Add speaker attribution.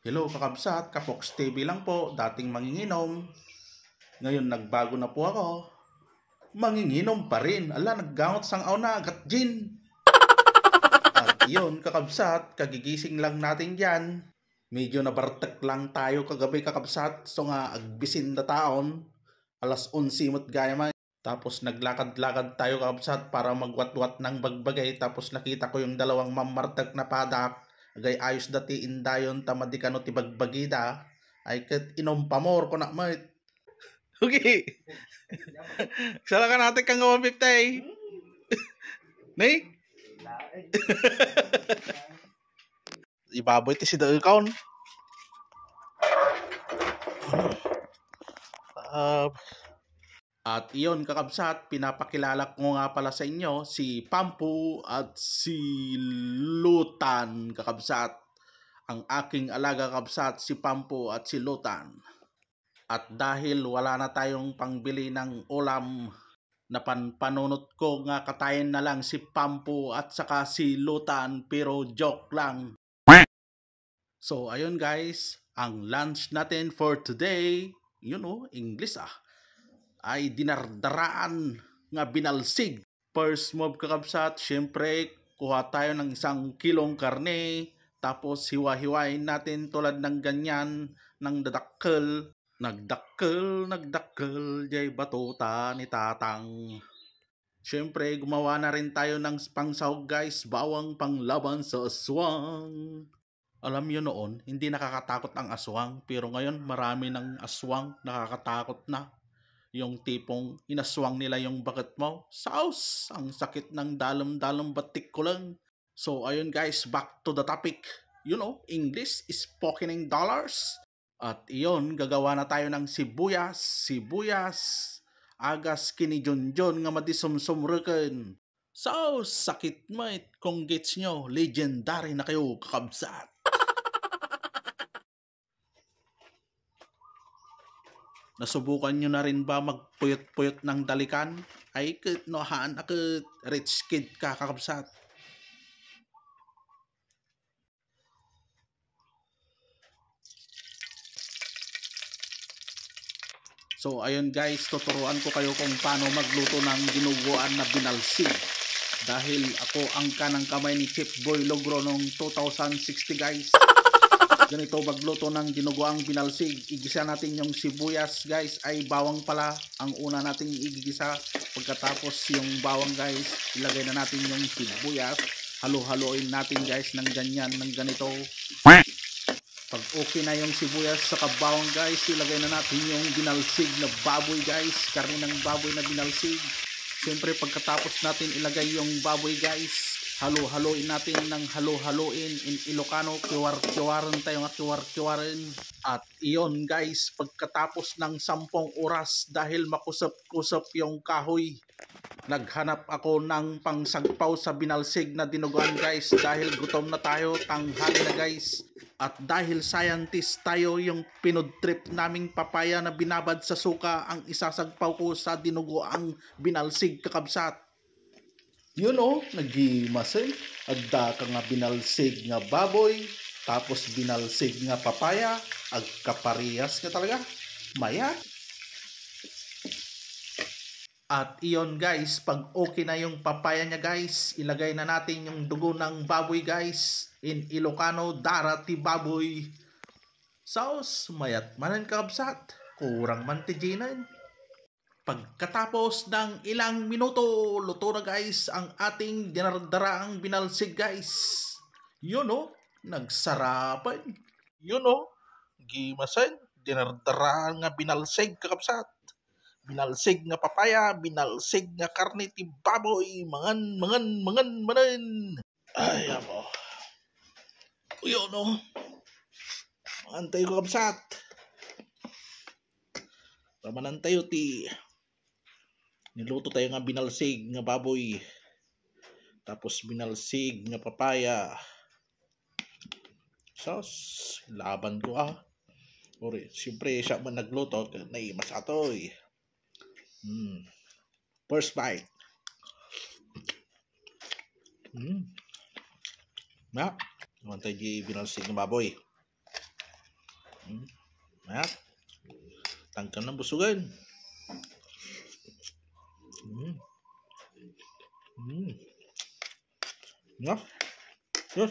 Speaker 1: Hello kakabsat, Kapoks TV lang po, dating manginginom. Ngayon nagbago na po ako. Manginginom pa rin. Ala, naggamot sang aw na agat gin. At yun kakabsat, kagigising lang natin dyan. Medyo nabartek lang tayo kagabi kakabsat. So nga agbisin na taon. Alas 11 mot gaya man. Tapos naglakad-lakad tayo kakabsat para magwat-wat ng bagbagay. Tapos nakita ko yung dalawang mamartag na padak. Agay ayos dati indayon tamadi kano ti bagbagida. Ay ket inom pamor ko na mait. Okay. Sala ka natin kang 150. Nay? Ibaboy ti si Daikon. At iyon kakabsat, pinapakilala ko nga pala sa inyo si Pampu at si Lutan kakabsat. Ang aking alaga kakabsat si Pampu at si Lutan. At dahil wala na tayong pangbili ng ulam, panunot ko nga katayin na lang si Pampu at saka si Lutan, pero joke lang. So ayun guys, ang lunch natin for today, English ay dinardaraan nga binalsig. First move kakabsat, syempre kuha tayo ng 1 kilong karne, tapos hiwa-hiwain natin tulad ng ganyan, ng dadakkel. Nagdakkel, jay batuta ni tatang. Syempre gumawa na rin tayo ng pangsahog guys, bawang panglaban sa aswang. Alam nyo noon, hindi nakakatakot ang aswang, pero ngayon marami ng aswang, nakakatakot na. Yung tipong inaswang nila yung bagat mo, saus, ang sakit ng dalam-dalam batik ko lang. So ayun guys, back to the topic. English is spoken in dollars. At iyon, gagawa na tayo ng sibuyas, agas kinijunjon nga madisumsumruken. So, sakit mate, kung gets nyo, legendary na kayo kakabsat. Nasubukan nyo na rin ba magpuyot-puyot ng dalikan? Ay, nohaan akit, rich kid ka kakabsat. So ayun guys, tuturuan ko kayo kung paano magluto ng dinuguan na binalsig. Dahil ako ang kanang kamay ni Chef Boy Logro noong 2060 guys. Ganito magluto ng dinuguang binalsig. Igisa natin yung sibuyas guys, ay bawang pala ang una nating igigisa. Pagkatapos yung bawang guys, ilagay na natin yung sibuyas. Halo-haloin natin guys ng ganyan, ng ganito. Pag okay na yung sibuyas sa bawang guys, ilagay na natin yung binalsig na baboy guys, karne ng baboy na binalsig. Siyempre pagkatapos natin ilagay yung baboy guys, halo-haloin natin ng halo-haloin. In Ilocano, kiwar-kiwaran tayo nga, kiwar-kiwaran. At iyon guys, pagkatapos ng 10 oras dahil makusap-kusap yung kahoy, naghanap ako ng pangsagpaw sa binalsig na dinuguan guys, dahil gutom na tayo, tanghali na guys. At dahil scientist tayo, yung pinudtrip naming papaya na binabad sa suka ang isasagpaw ko sa dinuguang binalsig kakabsat. Nagimasay. Adda ka nga binalsig nga baboy, tapos binalsig nga papaya, agkaparehas nga talaga. Maya. At iyon guys, pag okay na yung papaya niya guys, ilagay na natin yung dugo ng baboy guys. In Ilocano, darati baboy. Saus, mayat manan kakabsat. Kurang mantiginan. Pagkatapos ng ilang minuto, luto na guys ang ating dinardaraang binalsig guys. Nagsarapan. Gimasan, dinardaraan nga binalsig kakabsat. Binalsig nga papaya, binalsig nga karne ti baboy, manan. Ay, amo. Antay ko kabsat. Ramanan tayo ti. Niluto tayo nga binalsig nga baboy. Tapos binalsig nga papaya. Sos, laban ko Ori, siyempre siya man nagluto, naimas atoy. First bite. Mantay di binalsig ng baboy. Ayan. Tangkang ng busugan. No? Yes.